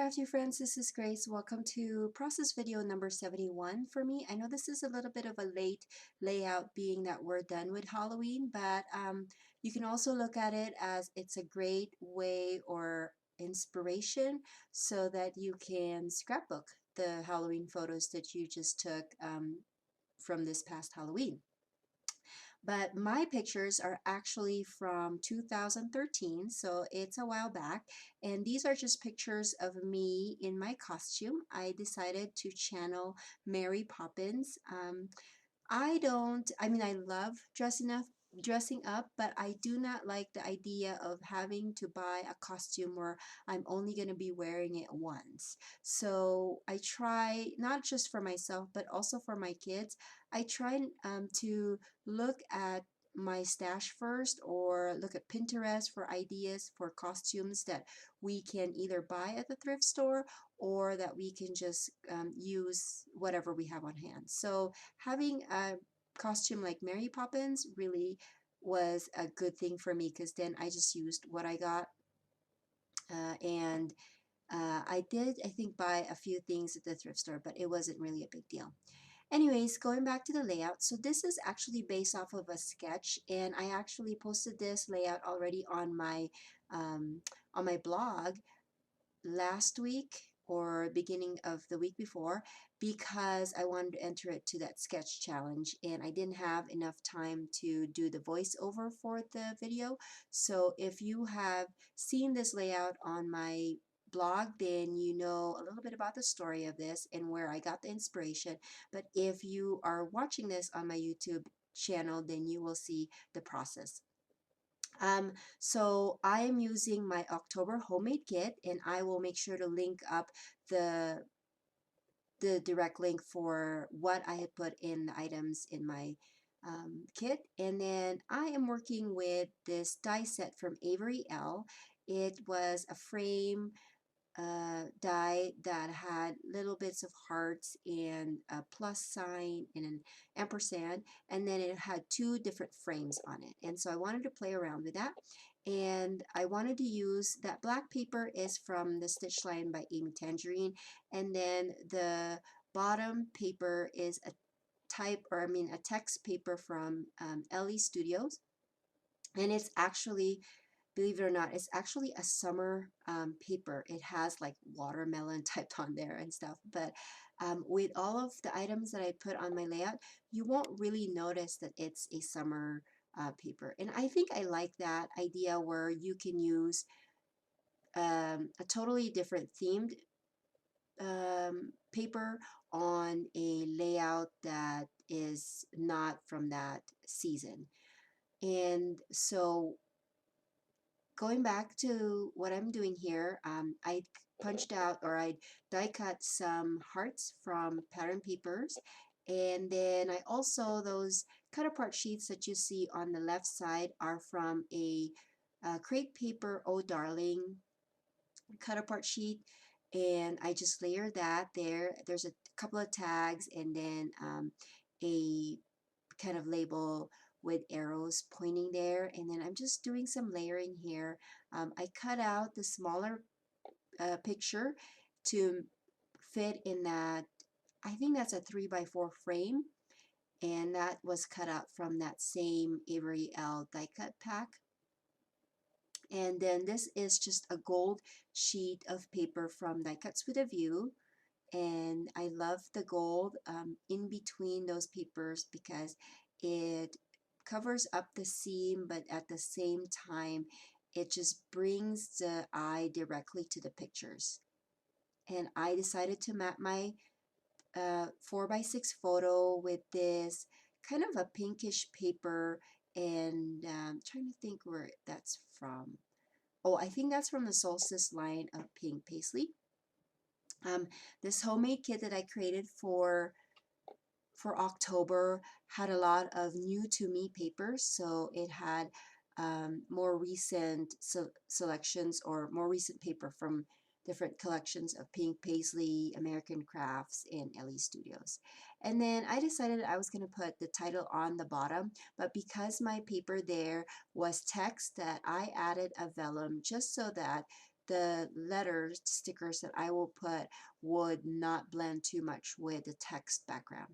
crafty friends, this is Grace. Welcome to process video number 71 for me. I know this is a little bit of a late layout being that we're done with Halloween, but you can also look at it as it's a great way or inspiration so that you can scrapbook the Halloween photos that you just took from this past Halloween. But my pictures are actually from 2013, so it's a while back, and these are just pictures of me in my costume. I decided to channel Mary Poppins. I love dressing up, but I do not like the idea of having to buy a costume where I'm only going to be wearing it once. So I try, not just for myself, but also for my kids, I try to look at my stash first or look at Pinterest for ideas for costumes that we can either buy at the thrift store or that we can just use whatever we have on hand. So having a costume like Mary Poppins really was a good thing for me because then I just used what I got and I did, I think, buy a few things at the thrift store, but it wasn't really a big deal. Anyways, going back to the layout, so this is actually based off of a sketch, and I actually posted this layout already on my blog last week or beginning of the week before because I wanted to enter it to that sketch challenge and I didn't have enough time to do the voiceover for the video. So if you have seen this layout on my blog, then you know a little bit about the story of this and where I got the inspiration. But if you are watching this on my YouTube channel, then you will see the process. So I am using my October homemade kit, and I will make sure to link up the direct link for what I had put in the items in my kit. And then I am working with this die set from Avery L. It was a frame die that had little bits of hearts and a plus sign and an ampersand, and then it had two different frames on it. And so I wanted to play around with that, and I wanted to use that black paper is from the Stitch Line by Amy Tangerine, and then the bottom paper is a a text paper from Ellie Studios, and it's actually, believe it or not, it's actually a summer paper. It has like watermelon typed on there and stuff. But with all of the items that I put on my layout, you won't really notice that it's a summer paper. And I think I like that idea where you can use a totally different themed paper on a layout that is not from that season. And so going back to what I'm doing here, I punched out or I die cut some hearts from pattern papers, and then I also, those cut apart sheets that you see on the left side are from a crepe paper Oh Darling cut apart sheet, and I just layered that there. There's a couple of tags and then a kind of label with arrows pointing there, and then I'm just doing some layering here. I cut out the smaller picture to fit in that, I think that's a 3x4 frame, and that was cut out from that same Avery L die cut pack. And then this is just a gold sheet of paper from Die Cuts with a View, and I love the gold in between those papers because it covers up the seam, but at the same time it just brings the eye directly to the pictures. And I decided to map my 4x6 photo with this kind of a pinkish paper, and trying to think where that's from. Oh, I think that's from the Solstice line of pink paisley. This homemade kit that I created for October had a lot of new to me papers, so it had more recent selections or more recent paper from different collections of Pink Paisley, American Crafts, and Ellie Studios. And then I decided I was going to put the title on the bottom, but because my paper there was text, that I added a vellum just so that the letter stickers that I will put would not blend too much with the text background.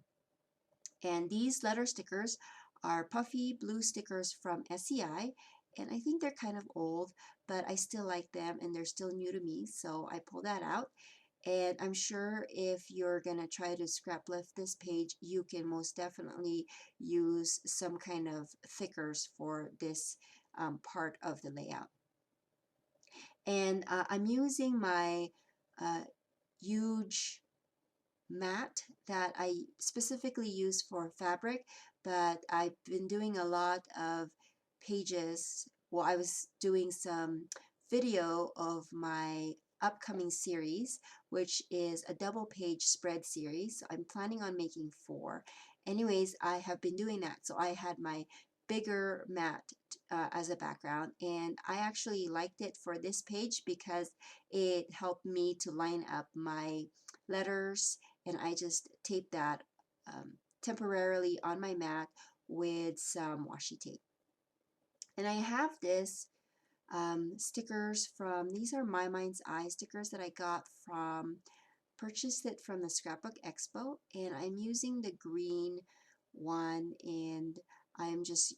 And these letter stickers are puffy blue stickers from SEI, and I think they're kind of old, but I still like them and they're still new to me, so I pull that out. And I'm sure if you're going to try to scrap lift this page, you can most definitely use some kind of thickers for this part of the layout. And I'm using my uh, huge mat that I specifically use for fabric, but I've been doing a lot of pages. Well, I was doing some video of my upcoming series, which is a double page spread series. So I'm planning on making 4. Anyways, I have been doing that. So I had my bigger mat as a background, and I actually liked it for this page because it helped me to line up my letters, and I just taped that temporarily on my mat with some washi tape. And I have this stickers from, these are My Mind's Eye stickers that I got from, purchased it from the Scrapbook Expo, and I'm using the green one, and I'm just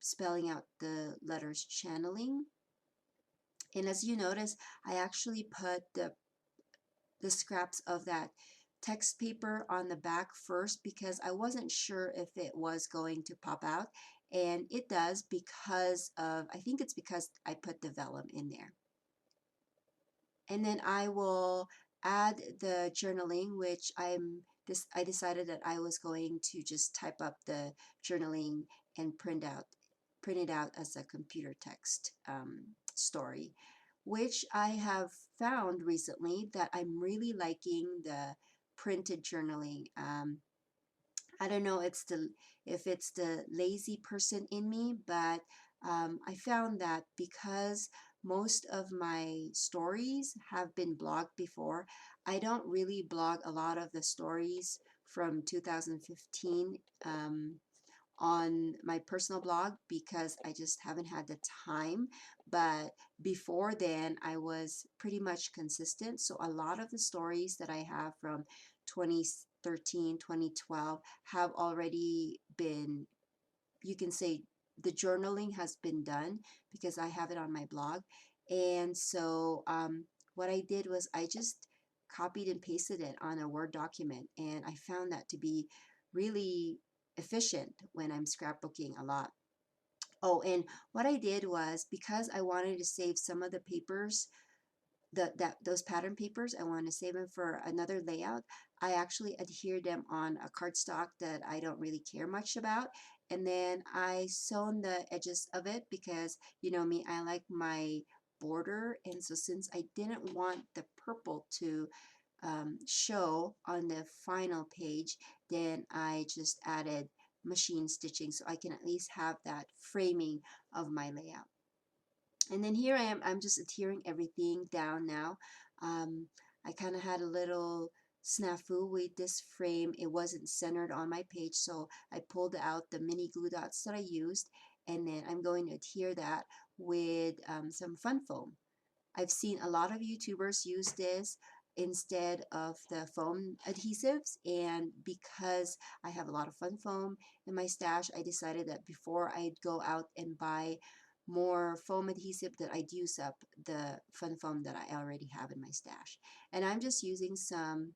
spelling out the letters channeling. And as you notice, I actually put the scraps of that text paper on the back first because I wasn't sure if it was going to pop out, and it does because of, I think it's because I put the vellum in there. And then I will add the journaling, which I decided that I was going to just type up the journaling and print it out as a computer text story, which I have found recently that I'm really liking the printed journaling. I don't know if it's the lazy person in me, but I found that because most of my stories have been blogged before, I don't really blog a lot of the stories from 2015 on my personal blog because I just haven't had the time. But before then, I was pretty much consistent. So a lot of the stories that I have from 2013, 2012 have already been, you can say, the journaling has been done because I have it on my blog. And so what I did was I just copied and pasted it on a Word document, and I found that to be really efficient when I'm scrapbooking a lot. Oh, and what I did was, because I wanted to save some of the papers, those pattern papers, I want to save them for another layout. I actually adhere them on a cardstock that I don't really care much about, and then I sewn the edges of it because, you know me, I like my border. And so since I didn't want the purple to show on the final page, then I just added machine stitching so I can at least have that framing of my layout. And then here I am, I'm just adhering everything down now. I kind of had a little snafu with this frame. It wasn't centered on my page, so I pulled out the mini glue dots that I used, and then I'm going to adhere that with some fun foam. I've seen a lot of YouTubers use this instead of the foam adhesives, and because I have a lot of fun foam in my stash, I decided that before I'd go out and buy more foam adhesive, that I'd use up the fun foam that I already have in my stash. And I'm just using some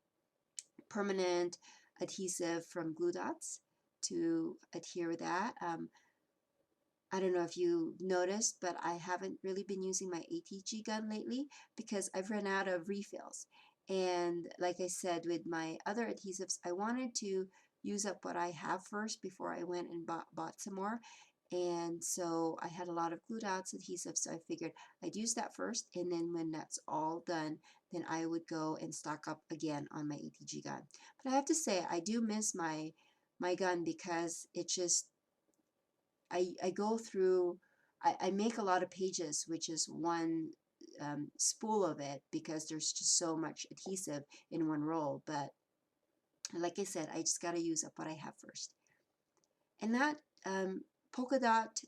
permanent adhesive from Glue Dots to adhere that. I don't know if you noticed, but I haven't really been using my ATG gun lately because I've run out of refills. And like I said, with my other adhesives, I wanted to use up what I have first before I went and bought some more. And so I had a lot of Glue Dots adhesive, so I figured I'd use that first, and then when that's all done, then I would go and stock up again on my ATG gun. But I have to say, I do miss my gun because it just, I go through, I make a lot of pages, which is one spool of it because there's just so much adhesive in one roll. But like I said, I just got to use up what I have first. And that polka dot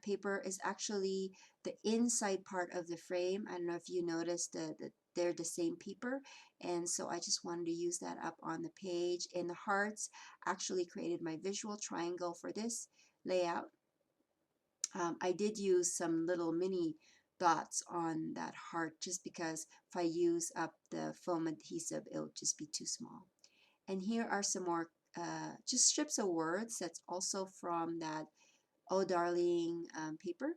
paper is actually the inside part of the frame. I don't know if you noticed that they're the same paper, and so I just wanted to use that up on the page. And the hearts actually created my visual triangle for this layout. I did use some little mini dots on that heart just because if I use up the foam adhesive, it would just be too small. And here are some more just strips of words that's also from that Oh Darling paper.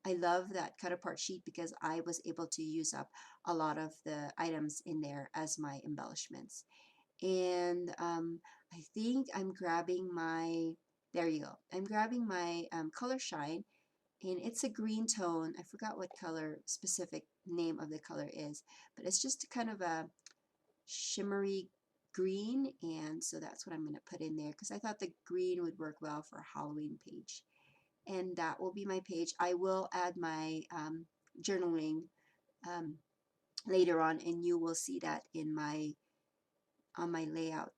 I love that cut apart sheet because I was able to use up a lot of the items in there as my embellishments. And I think I'm grabbing my, there you go, I'm grabbing my color shine, and it's a green tone. I forgot what color, specific name of the color is, but it's just kind of a shimmery green, and so that's what I'm going to put in there because I thought the green would work well for a Halloween page. And that will be my page. I will add my journaling um, later on, and you will see that in my on my layout,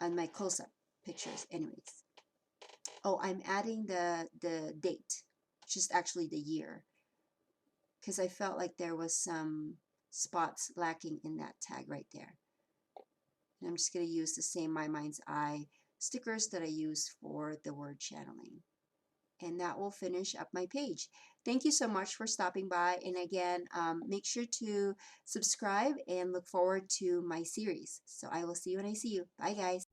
on my close-up pictures anyways. Oh, I'm adding the date, which is actually the year, because I felt like there was some spots lacking in that tag right there. And I'm just going to use the same My Mind's Eye stickers that I use for the word channeling. And that will finish up my page. Thank you so much for stopping by. And again, make sure to subscribe and look forward to my series. So I will see you when I see you. Bye, guys.